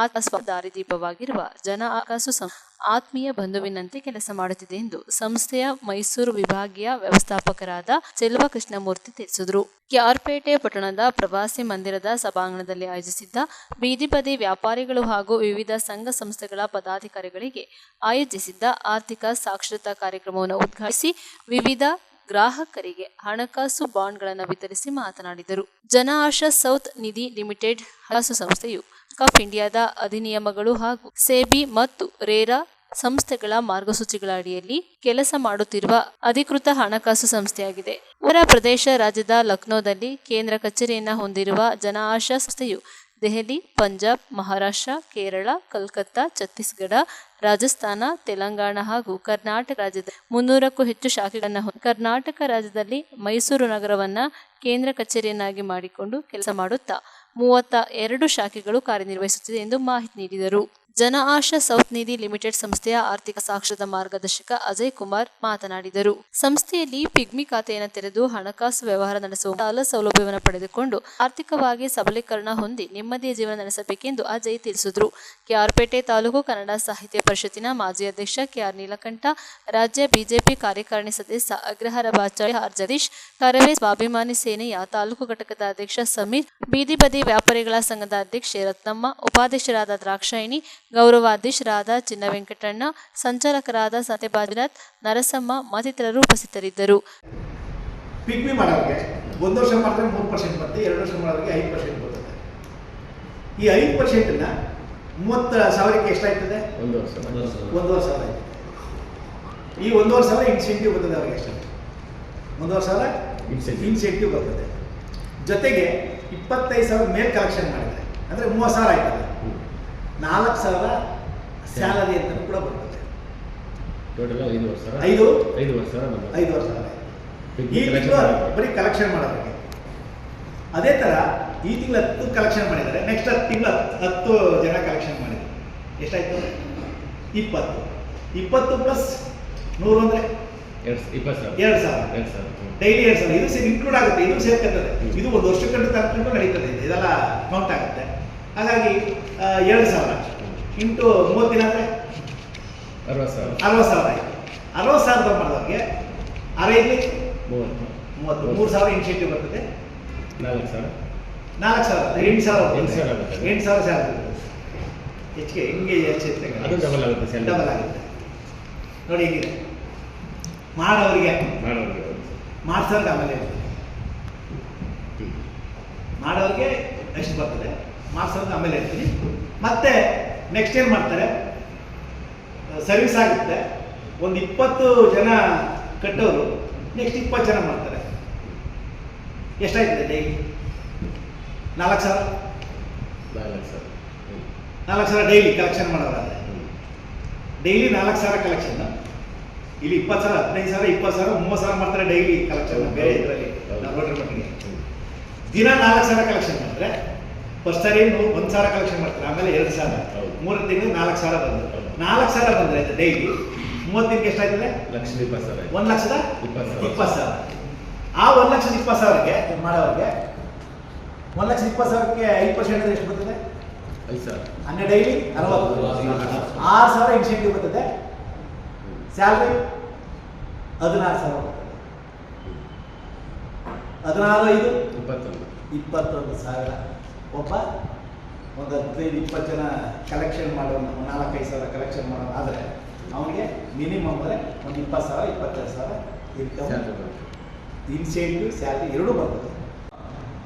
ದಾರಿದೀಪವಾಗಿರುವ ಜನ ಆಕಾಸು ಆತ್ಮೀಯ ಬಂಧುವಿನಂತೆ ಕೆಲಸ ಮಾಡುತ್ತಿದೆ ಎಂದು ಸಂಸ್ಥೆಯ ಮೈಸೂರು ವಿಭಾಗೀಯ ವ್ಯವಸ್ಥಾಪಕರಾದ ಚೆಲುವ ಕೃಷ್ಣಮೂರ್ತಿ ತಿಳಿಸಿದರು. ಕ್ಯಾರ್ಪೇಟೆ ಪಟ್ಟಣದ ಪ್ರವಾಸಿ ಮಂದಿರದ ಸಭಾಂಗಣದಲ್ಲಿ ಆಯೋಜಿಸಿದ್ದ ಬೀದಿ ಬದಿ ವ್ಯಾಪಾರಿಗಳು ಹಾಗೂ ವಿವಿಧ ಸಂಘ ಸಂಸ್ಥೆಗಳ ಪದಾಧಿಕಾರಿಗಳಿಗೆ ಆಯೋಜಿಸಿದ್ದ ಆರ್ಥಿಕ ಸಾಕ್ಷರತಾ ಕಾರ್ಯಕ್ರಮವನ್ನು ಉದ್ಘಾಟಿಸಿ ವಿವಿಧ ಗ್ರಾಹಕರಿಗೆ ಹಣಕಾಸು ಬಾಂಡ್ಗಳನ್ನು ವಿತರಿಸಿ ಮಾತನಾಡಿದರು. ಜನ ಆಶಾ ಸೌತ್ ನಿಧಿ ಲಿಮಿಟೆಡ್ ಹಣಕಾಸು ಸಂಸ್ಥೆಯು ಆಫ್ ಇಂಡಿಯಾದ ಅಧಿನಿಯಮಗಳು ಹಾಗೂ ಸೆಬಿ ಮತ್ತು ರೇರಾ ಸಂಸ್ಥೆಗಳ ಮಾರ್ಗಸೂಚಿಗಳ ಅಡಿಯಲ್ಲಿ ಕೆಲಸ ಮಾಡುತ್ತಿರುವ ಅಧಿಕೃತ ಹಣಕಾಸು ಸಂಸ್ಥೆಯಾಗಿದೆ. ಉತ್ತರ ಪ್ರದೇಶ ರಾಜ್ಯದ ಲಕ್ನೋದಲ್ಲಿ ಕೇಂದ್ರ ಕಚೇರಿಯನ್ನು ಹೊಂದಿರುವ ಜನ ಆಶಾ ಸಂಸ್ಥೆಯು ದೆಹಲಿ, ಪಂಜಾಬ್, ಮಹಾರಾಷ್ಟ್ರ, ಕೇರಳ, ಕಲ್ಕತ್ತಾ, ಛತ್ತೀಸ್ಗಢ, ರಾಜಸ್ಥಾನ, ತೆಲಂಗಾಣ ಹಾಗೂ ಕರ್ನಾಟಕ ರಾಜ್ಯದ 300ಕ್ಕೂ ಹೆಚ್ಚು ಶಾಖೆಗಳನ್ನು ಕರ್ನಾಟಕ ರಾಜ್ಯದಲ್ಲಿ ಮೈಸೂರು ನಗರವನ್ನ ಕೇಂದ್ರ ಕಚೇರಿಯನ್ನಾಗಿ ಮಾಡಿಕೊಂಡು ಕೆಲಸ ಮಾಡುತ್ತಾ 32 ಶಾಖೆಗಳು ಕಾರ್ಯನಿರ್ವಹಿಸುತ್ತಿದೆ ಎಂದು ಮಾಹಿತಿ ನೀಡಿದರು. ಜನ ಆಶಾ ಸೌತ್ ನಿಧಿ ಲಿಮಿಟೆಡ್ ಸಂಸ್ಥೆಯ ಆರ್ಥಿಕ ಸಾಕ್ಷರತಾ ಮಾರ್ಗದರ್ಶಕ ಅಜಯ್ ಕುಮಾರ್ ಮಾತನಾಡಿದರು. ಸಂಸ್ಥೆಯಲ್ಲಿ ಪಿಗ್ಮಿ ಖಾತೆಯನ್ನು ತೆರೆದು ಹಣಕಾಸು ವ್ಯವಹಾರ ನಡೆಸುವ ಸಾಲ ಸೌಲಭ್ಯವನ್ನು ಪಡೆದುಕೊಂಡು ಆರ್ಥಿಕವಾಗಿ ಸಬಲೀಕರಣ ಹೊಂದಿ ನೆಮ್ಮದಿಯ ಜೀವನ ನಡೆಸಬೇಕೆಂದು ಅಜಯ್ ತಿಳಿಸಿದರು. ಕೆಆರ್ಪೇಟೆ ತಾಲೂಕು ಕನ್ನಡ ಸಾಹಿತ್ಯ ಪರಿಷತ್ತಿನ ಮಾಜಿ ಅಧ್ಯಕ್ಷ ಕೆಆರ್ ನೀಲಕಂಠ, ರಾಜ್ಯ ಬಿಜೆಪಿ ಕಾರ್ಯಕಾರಿಣಿ ಸದಸ್ಯ ಅಗ್ರಹಾರ ಬಾಚಾಳಿ ಆರ್ ಜಗದೀಶ್, ಕರವೇ ಸ್ವಾಭಿಮಾನಿ ಸೇನೆಯ ತಾಲೂಕು ಘಟಕದ ಅಧ್ಯಕ್ಷ ಸಮೀರ್, ಬೀದಿ ಬದಿ ವ್ಯಾಪಾರಿಗಳ ಸಂಘದ ಅಧ್ಯಕ್ಷೆ ರತ್ನಮ್ಮ, ಉಪಾಧ್ಯಕ್ಷರಾದ ದ್ರಾಕ್ಷಾಯಿಣಿ, ಗೌರವಾಧ್ಯಕ್ಷರಾದ ಚಿನ್ನ ವೆಂಕಟಣ್ಣ, ಸಂಚಾಲಕರಾದ ಸತ್ಯಭಾಜಿನಾಥ್, ನರಸಮ್ಮ ಮತ್ತಿತರರು ಉಪಸ್ಥಿತರಿದ್ದರು. ಪಿಗ್ಮಿ ಮಾಡೋರಿಗೆ 1 ವರ್ಷ ಮಾಡಿದ್ರೆ 3% ಬರುತ್ತೆ, 2 ವರ್ಷ ಮಾಡೋರಿಗೆ 5% ಬರ್ತದೆ. ಈ 5%ನ್ನ 30,000ಕ್ಕೆ ಎಷ್ಟಾಯ್ತದೆ? 1,500 ಆಯ್ತದೆ. ಈ 1,500 ಇನ್ಸೆಂಟಿವ್ ಬರ್ತದೆ ಅವ್ರಿಗೆ. ಎಷ್ಟು? 1,500 ಇನ್ಸೆಂಟಿವ್ ಬರ್ತದೆ. ಜೊತೆಗೆ 25,000 ಮೇಲೆ ಕಲೆಕ್ಷನ್ ಮಾಡಿದರೆ ಅಂದರೆ 30,000 ಆಯ್ತದೆ. 4,000 ಸ್ಯಾಲರಿ ಅಂತ ಕೂಡ ಬರ್ತದೆ. ಐದು ವರ್ಷ ಈ ತಿಂಗಳು ಬರೀ ಕಲೆಕ್ಷನ್ ಮಾಡೋರಿಗೆ. ಅದೇ ಥರ ಈ ತಿಂಗಳು 10 ಕಲೆಕ್ಷನ್ ಮಾಡಿದ್ದಾರೆ, ನೆಕ್ಸ್ಟ್ 10 ತಿಂಗಳು 10 ಜನ ಕಲೆಕ್ಷನ್ ಮಾಡಿದ್ದಾರೆ. ಎಷ್ಟಾಯ್ತು? 20 ಪ್ಲಸ್ 100 ಅಂದರೆ 2,000 ಡೈಲಿ 2,000. ಇದು ಇನ್ಕ್ಲೂಡ್ ಆಗುತ್ತೆ, ಇದು ಸೇರ್ಕೊಳ್ತದೆ. ಇದು 1 ವರ್ಷಕ್ಕಂಡು ತಗೊಂಡು ನಡೀತದೆ, ಇದೆಲ್ಲ ಕೌಂಟ್ ಆಗುತ್ತೆ. ಹಾಗಾಗಿ 2,000 ಇಂಟು 30 ದಿನ ಅಂದರೆ 60,000 ಆಯಿತು. 60,000 ಮಾಡಿದವ್ರಿಗೆ 6 30 3,000 ಇನ್ಸೆಂಟಿವ್ ಬರ್ತದೆ. 4,000 8,000 ಸ್ಯಾಲರಿ ಹೆಚ್ಚಿಗೆ ಹಿಂಗೆ ಹೆಚ್ಚು ಡಬಲ್ ಆಗುತ್ತೆ ನೋಡಿ. ಹೇಗಿದೆ ಮಾಡೋರಿಗೆ ಮಾಡ್ಸೋರಿಗೆ ಆಮೇಲೆ ಮಾಡೋರಿಗೆ ಎಷ್ಟು ಬರ್ತದೆ, ಮಾಡ್ಸೋರಿಗೆ ಆಮೇಲೆ ಹೇಳ್ತೀನಿ. ಮತ್ತೆ ನೆಕ್ಸ್ಟ್ ಏನು ಮಾಡ್ತಾರೆ, ಸರ್ವಿಸ್ ಆಗುತ್ತೆ, ಒಂದು 20 ಜನ ಕಟ್ಟೋರು ನೆಕ್ಸ್ಟ್ 20 ಜನ ಮಾಡ್ತಾರೆ. ಎಷ್ಟಾಯ್ತದೆ ಡೈಲಿ? 4,000 ಡೈಲಿ ಕಲೆಕ್ಷನ್ ಮಾಡೋರಾದ್ರೆ ಡೈಲಿ 4,000 ಕಲೆಕ್ಷನ್. ಇಲ್ಲಿ 20,000 15,000 20,000 30,000 ಮಾಡ್ತಾರೆ ಡೈಲಿ ಕಲೆಕ್ಷನ್. ಬೇರೆ ಇದರಲ್ಲಿ ನಾವು ರೋಡ್ರ ಮಟ್ಟಿಗೆ ದಿನ 4,000 ಕಲೆಕ್ಷನ್ ಮಾಡಿದ್ರೆ ಫಸ್ಟ್ ಸಾರಿ 1,000 ಕಲೆಕ್ಷನ್ ಮಾಡ್ತಾರೆ, ಆಮೇಲೆ 2,000, 3 ತಿಂಗಳು 4,000 ಬಂದು 4,000 ಬಂದರೆ ಡೈಲಿ 30 ದಿನಕ್ಕೆ ಎಷ್ಟಾಯ್ತದೆ? 1,20,000. ಆ 1,20,000ಗೆ ಮಾಡೋರಿಗೆ 1,20,000ಕ್ಕೆ 5% ಎಷ್ಟು ಬರ್ತದೆ? 5,000. ಡೈಲಿ 60, 6,000 ಇನ್ಸೆಂಟಿವ್ ಬರ್ತದೆ. ಸ್ಯಾಲ್ರಿ 16,000 ಬರ್ತದೆ. 16 5 21,000. ಒಬ್ಬ ಒಂದು 15-20 ಜನ ಕಲೆಕ್ಷನ್ ಮಾಡೋ 4-5,000 ಕಲೆಕ್ಷನ್ ಮಾಡೋ ಆದರೆ ಅವನಿಗೆ ಮಿನಿಮಮ್ ಅಂದರೆ ಒಂದು 20,000 22,000 ಇನ್ಕಮ್, ಇನ್ಸೆಂಟಿವ್ ಸ್ಯಾಲ್ರಿ ಎರಡೂ ಬರ್ತದೆ.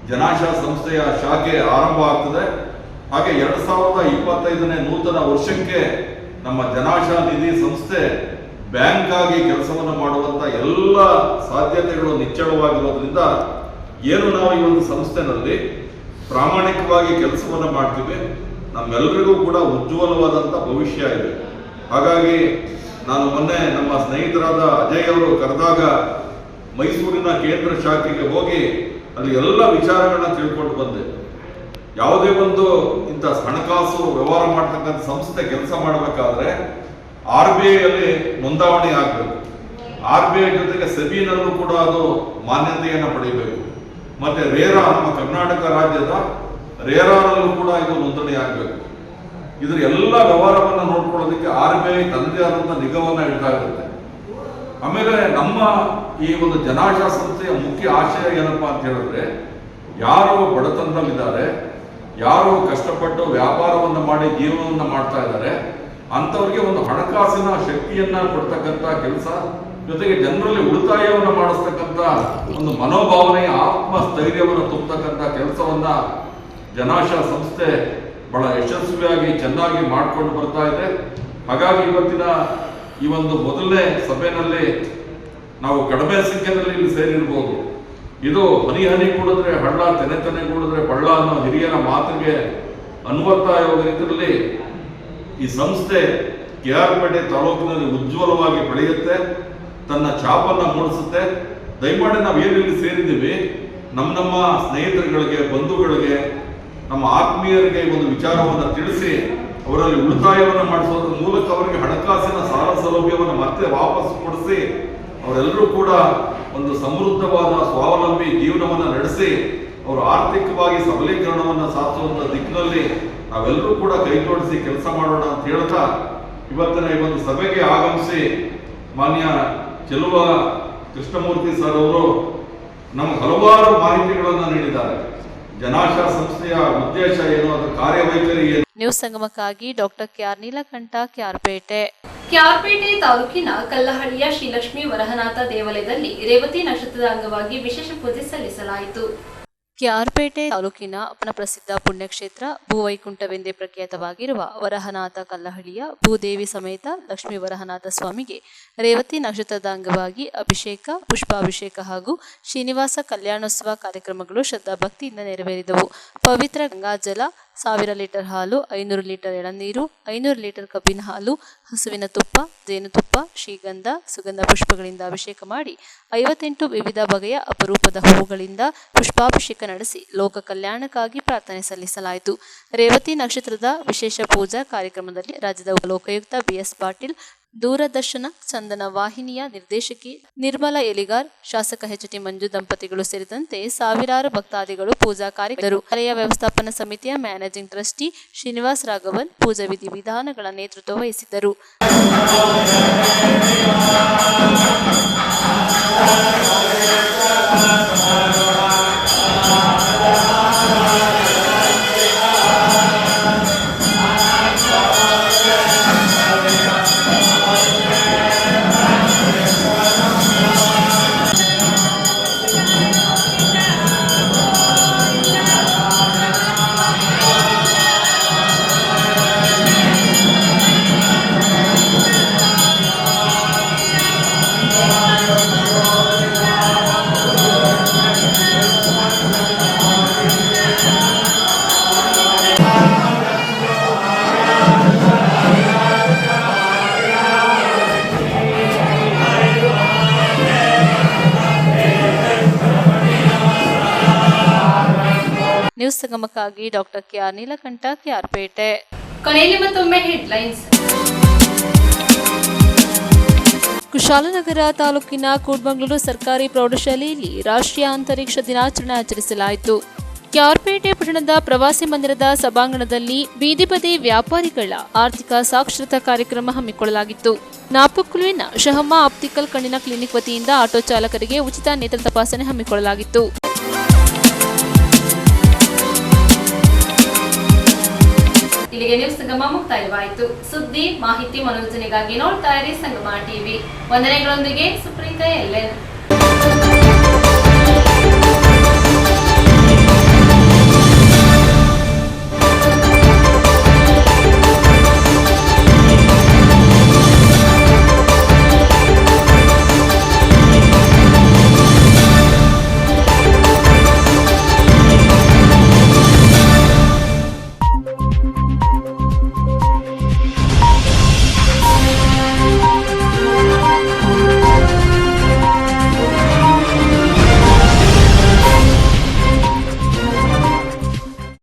ಜನಾಶಾ ಸಂಸ್ಥೆಯ ಶಾಖೆ ಆರಂಭ ಆಗ್ತದೆ. ಹಾಗೆ 2025ನೇ ನೂತನ ವರ್ಷಕ್ಕೆ ನಮ್ಮ ಜನಾಶಾ ನಿಧಿ ಸಂಸ್ಥೆ ಬ್ಯಾಂಕ್ ಆಗಿ ಕೆಲಸವನ್ನು ಮಾಡುವಂತ ಎಲ್ಲ ಸಾಧ್ಯತೆಗಳು ನಿಚ್ಚಳವಾಗಿರೋದ್ರಿಂದ ಏನು ನಾವು ಈ ಒಂದು ಸಂಸ್ಥೆನಲ್ಲಿ ಪ್ರಾಮಾಣಿಕವಾಗಿ ಕೆಲಸವನ್ನು ಮಾಡ್ತೀವಿ, ನಮ್ಮೆಲ್ಲರಿಗೂ ಕೂಡ ಉಜ್ವಲವಾದಂಥ ಭವಿಷ್ಯ ಇದೆ. ಹಾಗಾಗಿ ನಾನು ಮೊನ್ನೆ ನಮ್ಮ ಸ್ನೇಹಿತರಾದ ಅಜಯ್ ಅವರು ಕರೆದಾಗ ಮೈಸೂರಿನ ಕೇಂದ್ರ ಶಾಖೆಗೆ ಹೋಗಿ ಅಲ್ಲಿ ಎಲ್ಲ ವಿಚಾರಗಳನ್ನ ತಿಳ್ಕೊಂಡು ಬಂದೆ. ಯಾವುದೇ ಒಂದು ಇಂಥ ಹಣಕಾಸು ವ್ಯವಹಾರ ಮಾಡ್ತಕ್ಕಂಥ ಸಂಸ್ಥೆ ಕೆಲಸ ಮಾಡಬೇಕಾದ್ರೆ RBI ಅಲ್ಲಿ ನೋಂದಾವಣಿ ಆಗಬೇಕು. RBI ಜೊತೆಗೆ ಸೆಬಿನಲ್ಲೂ ಕೂಡ ಅದು ಮಾನ್ಯತೆಯನ್ನು ಪಡೆಯಬೇಕು. ಮತ್ತೆ ರೇರಾ, ನಮ್ಮ ಕರ್ನಾಟಕ ರಾಜ್ಯದ ರೇರಾನಲ್ಲೂ ಕೂಡ ಇದು ನೋಂದಣಿ ಆಗಬೇಕು. ಇದ್ರ ಎಲ್ಲ ವ್ಯವಹಾರವನ್ನು ನೋಡ್ಕೊಳ್ಳೋದಕ್ಕೆ RBI ತನ್ನದೇ ಆದಂಥ ನಿಗಮವನ್ನು ಇಡ್ತಾ ಇರುತ್ತೆ. ಆಮೇಲೆ ನಮ್ಮ ಈ ಒಂದು ಜನಾಶಾ ಸಂಸ್ಥೆಯ ಮುಖ್ಯ ಆಶಯ ಏನಪ್ಪಾ ಅಂತ ಹೇಳಿದ್ರೆ, ಯಾರು ಬಡತನದಲ್ಲಿದ್ದಾರೆ, ಯಾರು ಕಷ್ಟಪಟ್ಟು ವ್ಯಾಪಾರವನ್ನು ಮಾಡಿ ಜೀವನವನ್ನು ಮಾಡ್ತಾ ಇದ್ದಾರೆ ಅಂಥವ್ರಿಗೆ ಒಂದು ಹಣಕಾಸಿನ ಶಕ್ತಿಯನ್ನ ಕೊಡ್ತಕ್ಕಂಥ ಕೆಲಸ, ಜೊತೆಗೆ ಜನರಲ್ಲಿ ಉಳಿತಾಯವನ್ನು ಮಾಡಿಸ್ತಕ್ಕಂಥ ಒಂದು ಮನೋಭಾವನೆಯ ಆತ್ಮಸ್ಥೈರ್ಯವನ್ನು ತುಂಬತಕ್ಕಂಥ ಕೆಲಸವನ್ನ ಜನಾಶಾ ಸಂಸ್ಥೆ ಬಹಳ ಯಶಸ್ವಿಯಾಗಿ ಚೆನ್ನಾಗಿ ಮಾಡಿಕೊಂಡು ಬರ್ತಾ ಇದೆ. ಹಾಗಾಗಿ ಇವತ್ತಿನ ಈ ಒಂದು ಮೊದಲನೇ ಸಭೆಯಲ್ಲಿ ನಾವು ಕಡಿಮೆ ಸಂಖ್ಯೆಯಲ್ಲಿ ಇಲ್ಲಿ ಸೇರಿರ್ಬೋದು. ಇದು ಹನಿ ಹನಿ ಕೂಡಿದ್ರೆ ಹಳ್ಳ, ತೆನೆ ತೆನೆ ಕೂಡಿದ್ರೆ ಬಳ್ಳ ಅನ್ನೋ ಹಿರಿಯರ ಮಾತಿಗೆ ಅನ್ವರ್ತಾಯ ರೀತಿಯಲ್ಲಿ ಈ ಸಂಸ್ಥೆ KR ಪೇಟೆ ತಾಲೂಕಿನಲ್ಲಿ ಉಜ್ವಲವಾಗಿ ಬೆಳೆಯುತ್ತೆ, ತನ್ನ ಛಾಪನ್ನ ಮೂಡಿಸುತ್ತೆ. ದಯಮಾಡಿ ನಾವು ಏನಿಲ್ಲಿ ಸೇರಿದ್ದೀವಿ, ನಮ್ಮ ಸ್ನೇಹಿತರುಗಳಿಗೆ, ಬಂಧುಗಳಿಗೆ, ನಮ್ಮ ಆತ್ಮೀಯರಿಗೆ ಒಂದು ವಿಚಾರವನ್ನು ತಿಳಿಸಿ ಅವರಲ್ಲಿ ಉಳಿತಾಯವನ್ನು ಮಾಡಿಸೋದ್ರ ಮೂಲಕ ಅವರಿಗೆ ಹಣಕಾಸಿನ ಸಾಲ ಸೌಲಭ್ಯವನ್ನು ಮತ್ತೆ ವಾಪಸ್ ಕೊಡಿಸಿ ಅವರೆಲ್ಲರೂ ಕೂಡ ಒಂದು ಸಮೃದ್ಧವಾದ ಸ್ವಾವಲಂಬಿ ಜೀವನವನ್ನು ನಡೆಸಿ ಅವರು ಆರ್ಥಿಕವಾಗಿ ಸಬಲೀಕರಣವನ್ನು ಸಾಧಿಸುವಂತ ದಿಕ್ಕಿನಲ್ಲಿ ನಾವೆಲ್ಲರೂ ಕೂಡ ಕೈ ಜೋಡಿಸಿ ಕೆಲಸ ಮಾಡೋಣ ಅಂತ ಹೇಳ್ತಾ ಇವತ್ತಿನ ಈ ಒಂದು ಸಭೆಗೆ ಆಗಮಿಸಿ ಮಾನ್ಯ ಚೆಲುವ ಕೃಷ್ಣಮೂರ್ತಿ ಸರ್ ಅವರು ನಮಗೆ ಹಲವಾರು ಮಾಹಿತಿಗಳನ್ನು ನೀಡಿದ್ದಾರೆ. ಜನಾಶಾ ಸಂಸ್ಥೆಯ ಉದ್ದೇಶ ಏನು, ಅದರ ಕಾರ್ಯವೈಖರಿ ಏನು. ನ್ಯೂಸ್ ಸಂಗಮಕ್ಕಾಗಿ doctor KR Neelakanta, KR KR ತಾಲೂಕಿನ ಕಲ್ಲಹಳ್ಳಿಯ ಶ್ರೀಲಕ್ಷ್ಮೀ ವರಹನಾಥ ದೇವಾಲಯದಲ್ಲಿ ರೇವತಿ ನಕ್ಷತ್ರದ ಅಂಗವಾಗಿ ವಿಶೇಷ ಪೂಜೆ ಸಲ್ಲಿಸಲಾಯಿತು. KR ತಾಲೂಕಿನ ಪ್ರಸಿದ್ಧ ಪುಣ್ಯಕ್ಷೇತ್ರ ಭೂವೈಕುಂಠವೆಂದೇ ಪ್ರಖ್ಯಾತವಾಗಿರುವ ವರಹನಾಥ ಕಲ್ಲಹಳ್ಳಿಯ ಭೂದೇವಿ ಸಮೇತ ಲಕ್ಷ್ಮೀ ವರಹನಾಥ ಸ್ವಾಮಿಗೆ ರೇವತಿ ನಕ್ಷತ್ರದ ಅಂಗವಾಗಿ ಅಭಿಷೇಕ, ಪುಷ್ಪಾಭಿಷೇಕ ಹಾಗೂ ಶ್ರೀನಿವಾಸ ಕಲ್ಯಾಣೋತ್ಸವ ಕಾರ್ಯಕ್ರಮಗಳು ಶ್ರದ್ಧಾಭಕ್ತಿಯಿಂದ ನೆರವೇರಿದವು. ಪವಿತ್ರ ಗಂಗಾಜಲ, 1000 ಲೀಟರ್ ಹಾಲು, 500 ಲೀಟರ್ ಎಳನೀರು, 500 ಲೀಟರ್ ಕಬ್ಬಿನ ಹಾಲು, ಹಸುವಿನ ತುಪ್ಪ, ಜೇನುತುಪ್ಪ, ಶ್ರೀಗಂಧ, ಸುಗಂಧ ಪುಷ್ಪಗಳಿಂದ ಅಭಿಷೇಕ ಮಾಡಿ 58 ವಿವಿಧ ಬಗೆಯ ಅಪರೂಪದ ಹೂವುಗಳಿಂದ ಪುಷ್ಪಾಭಿಷೇಕ ನಡೆಸಿ ಲೋಕ ಕಲ್ಯಾಣಕ್ಕಾಗಿ ಪ್ರಾರ್ಥನೆ ಸಲ್ಲಿಸಲಾಯಿತು. ರೇವತಿ ನಕ್ಷತ್ರದ ವಿಶೇಷ ಪೂಜಾ ಕಾರ್ಯಕ್ರಮದಲ್ಲಿ ರಾಜ್ಯದ ಲೋಕಾಯುಕ್ತ BS ಪಾಟೀಲ್, ದೂರದರ್ಶನ ಚಂದನ ವಾಹಿನಿಯ ನಿರ್ದೇಶಕಿ ನಿರ್ಮಲಾ ಎಲಿಗಾರ್, ಶಾಸಕ ಎಚ್.ಟಿ. ಮಂಜು ದಂಪತಿಗಳು ಸೇರಿದಂತೆ ಸಾವಿರಾರು ಭಕ್ತಾದಿಗಳು ಪೂಜಾ ಕಾರ್ಯಕ್ರಮರು. ಆಲಯ ವ್ಯವಸ್ಥಾಪನಾ ಸಮಿತಿಯ ಮ್ಯಾನೇಜಿಂಗ್ ಟ್ರಸ್ಟಿ ಶ್ರೀನಿವಾಸ್ ರಾಘವನ್ ಪೂಜಾ ವಿಧಿವಿಧಾನಗಳ ನೇತೃತ್ವ ವಹಿಸಿದ್ದರು. ನ್ಯೂಸ್ ಸಂಗಮಕ್ಕಾಗಿ ಡಾಕ್ಟರ್ ಕೆ.ಆರ್. ನೀಲಕಂಠ, ಕೆ.ಆರ್.ಪೇಟೆ. ಕೊನೆಯಲ್ಲಿ ಮತ್ತೊಮ್ಮೆ ಹೆಡ್ಲೈನ್ಸ್. ಕುಶಾಲನಗರ ತಾಲೂಕಿನ ಕೂಡ್ಮಂಗ್ಳೂರು ಸರ್ಕಾರಿ ಪ್ರೌಢಶಾಲೆಯಲ್ಲಿ ರಾಷ್ಟ್ರೀಯ ಅಂತರಿಕ್ಷ ದಿನಾಚರಣೆ ಆಚರಿಸಲಾಯಿತು. ಕೆ.ಆರ್.ಪೇಟೆ ಪಟ್ಟಣದ ಪ್ರವಾಸಿ ಮಂದಿರದ ಸಭಾಂಗಣದಲ್ಲಿ ಬೀದಿ ಬದಿ ವ್ಯಾಪಾರಿಗಳ ಆರ್ಥಿಕ ಸಾಕ್ಷರತಾ ಕಾರ್ಯಕ್ರಮ ಹಮ್ಮಿಕೊಳ್ಳಲಾಗಿತ್ತು. ನಾಪಕ್ಲುವಿನ ಶಹಮಾ ಆಪ್ಟಿಕಲ್ ಕಣ್ಣಿನ ಕ್ಲಿನಿಕ್ ವತಿಯಿಂದ ಆಟೋ ಚಾಲಕರಿಗೆ ಉಚಿತ ನೇತ್ರ ತಪಾಸಣೆ ಹಮ್ಮಿಕೊಳ್ಳಲಾಗಿತ್ತು. ಇಲ್ಲಿಗೆ ನ್ಯೂಸ್ ಸಂಗಮ ಮುಕ್ತಾಯವಾಯಿತು. ಸುದ್ದಿ, ಮಾಹಿತಿ, ಮನೋರಂಜನೆಗಾಗಿ ನೋಡ್ತಾ ಇರಿ ಸಂಗಮ ಟಿವಿ. ವಂದನೆಗಳೊಂದಿಗೆ ಸುಪ್ರೀತಾ ಎಲ್ಎನ್.